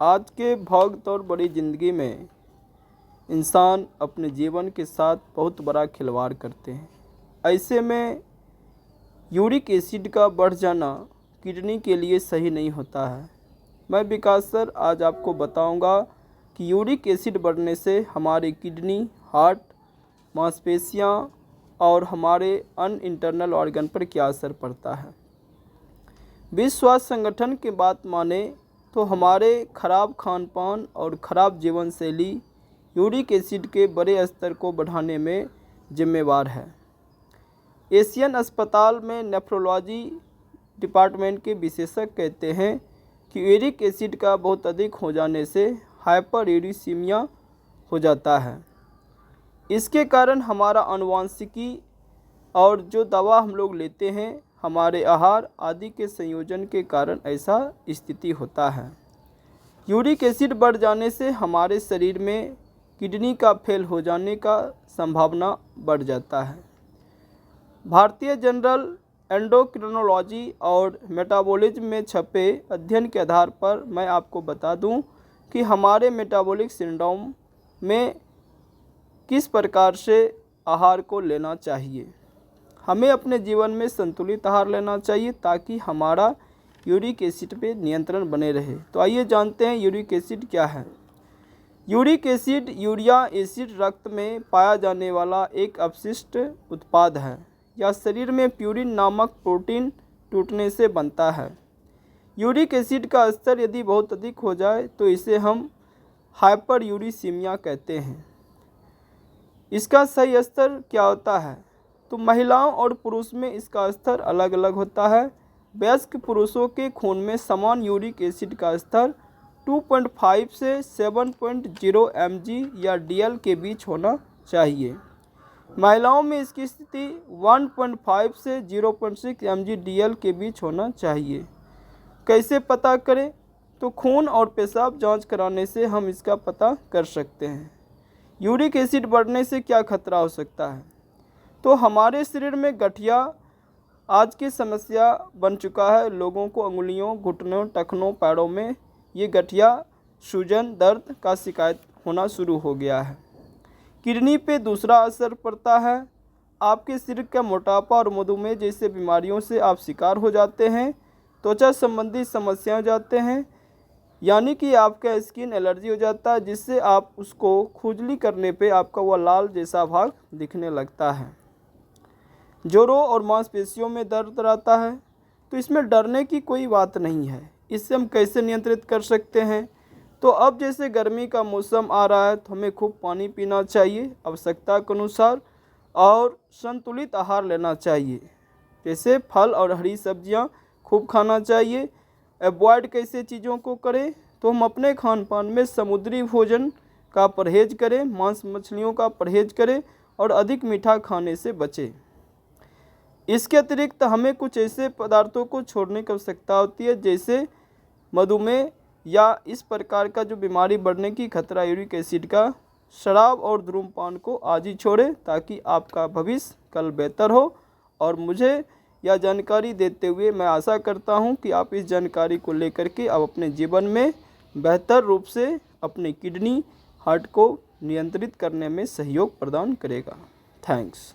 आज के भाग-दौड़ भरी ज़िंदगी में इंसान अपने जीवन के साथ बहुत बड़ा खिलवाड़ करते हैं। ऐसे में यूरिक एसिड का बढ़ जाना किडनी के लिए सही नहीं होता है। मैं विकास सर आज आपको बताऊंगा कि यूरिक एसिड बढ़ने से हमारे किडनी, हार्ट, मांसपेशियां और हमारे अन्य इंटरनल ऑर्गन पर क्या असर पड़ता है। विश्व स्वास्थ्य संगठन की बात माने तो हमारे खराब खान पान और ख़राब जीवन शैली यूरिक एसिड के बड़े स्तर को बढ़ाने में जिम्मेवार है। एशियन अस्पताल में नेफ्रोलॉजी डिपार्टमेंट के विशेषज्ञ कहते हैं कि यूरिक एसिड का बहुत अधिक हो जाने से हाइपरयूरिसीमिया हो जाता है। इसके कारण हमारा आनुवंशिकी और जो दवा हम लोग लेते हैं, हमारे आहार आदि के संयोजन के कारण ऐसा स्थिति होता है। यूरिक एसिड बढ़ जाने से हमारे शरीर में किडनी का फेल हो जाने का संभावना बढ़ जाता है। भारतीय जर्नल एंडोक्रिनोलॉजी और मेटाबॉलिज्म में छपे अध्ययन के आधार पर मैं आपको बता दूं कि हमारे मेटाबॉलिक सिंड्रोम में किस प्रकार से आहार को लेना चाहिए। हमें अपने जीवन में संतुलित आहार लेना चाहिए ताकि हमारा यूरिक एसिड पे नियंत्रण बने रहे। तो आइए जानते हैं यूरिक एसिड क्या है। यूरिक एसिड यूरिया एसिड रक्त में पाया जाने वाला एक अपशिष्ट उत्पाद है। यह शरीर में प्यूरिन नामक प्रोटीन टूटने से बनता है। यूरिक एसिड का स्तर यदि बहुत अधिक हो जाए तो इसे हम हाइपरयूरिसीमिया कहते हैं। इसका सही स्तर क्या होता है? तो महिलाओं और पुरुष में इसका स्तर अलग अलग होता है। वयस्क पुरुषों के खून में समान यूरिक एसिड का स्तर 2.5 से 7.0 mg या dl के बीच होना चाहिए। महिलाओं में इसकी स्थिति 1.5 से 0.6 mg dl के बीच होना चाहिए। कैसे पता करें? तो खून और पेशाब जांच कराने से हम इसका पता कर सकते हैं। यूरिक एसिड बढ़ने से क्या खतरा हो सकता है? तो हमारे शरीर में गठिया आज की समस्या बन चुका है। लोगों को अंगुलियों, घुटनों, टखनों, पैरों में ये गठिया, सूजन, दर्द का शिकायत होना शुरू हो गया है। किडनी पे दूसरा असर पड़ता है। आपके शरीर का मोटापा और मधुमेह जैसे बीमारियों से आप शिकार हो जाते हैं। त्वचा संबंधी समस्या हो जाते हैं, यानी कि आपका स्किन एलर्जी हो जाता है, जिससे आप उसको खुजली करने पे आपका वह लाल जैसा भाग दिखने लगता है। जोड़ों और मांसपेशियों में दर्द रहता है। तो इसमें डरने की कोई बात नहीं है। इससे हम कैसे नियंत्रित कर सकते हैं? तो अब जैसे गर्मी का मौसम आ रहा है तो हमें खूब पानी पीना चाहिए आवश्यकता के अनुसार, और संतुलित आहार लेना चाहिए। जैसे फल और हरी सब्जियां खूब खाना चाहिए। अवॉइड कैसे चीज़ों को करें? तो हम अपने खान पान में समुद्री भोजन का परहेज करें, मांस मछलियों का परहेज करें और अधिक मीठा खाने से बचें। इसके अतिरिक्त हमें कुछ ऐसे पदार्थों को छोड़ने की आवश्यकता होती है, जैसे मधुमेह या इस प्रकार का जो बीमारी बढ़ने की खतरा यूरिक एसिड का। शराब और धूम्रपान को आज ही छोड़ें ताकि आपका भविष्य कल बेहतर हो। और मुझे यह जानकारी देते हुए मैं आशा करता हूं कि आप इस जानकारी को लेकर के आप अपने जीवन में बेहतर रूप से अपने किडनी, हार्ट को नियंत्रित करने में सहयोग प्रदान करेगा। थैंक्स।